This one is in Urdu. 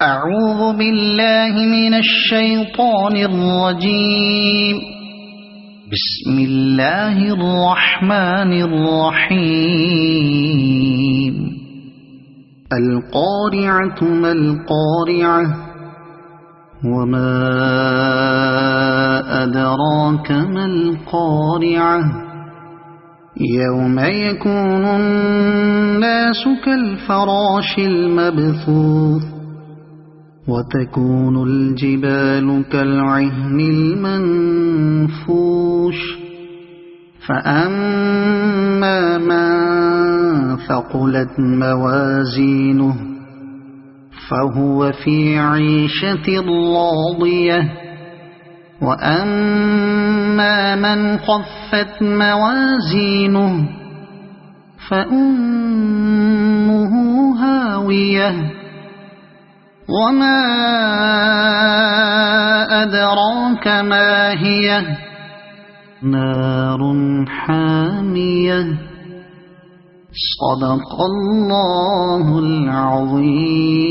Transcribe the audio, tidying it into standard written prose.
أعوذ بالله من الشيطان الرجيم. بسم الله الرحمن الرحيم. القارعة ما القارعة وما أدراك ما القارعة يوم يكون الناس كالفراش المبثوث وتكون الجبال كالعهن المنفوش فأما من ثقلت موازينه فهو في عيشة راضية وأما من خفت موازينه فأمه هاوية وما أدراك ما هي نار حامية. صدق الله العظيم.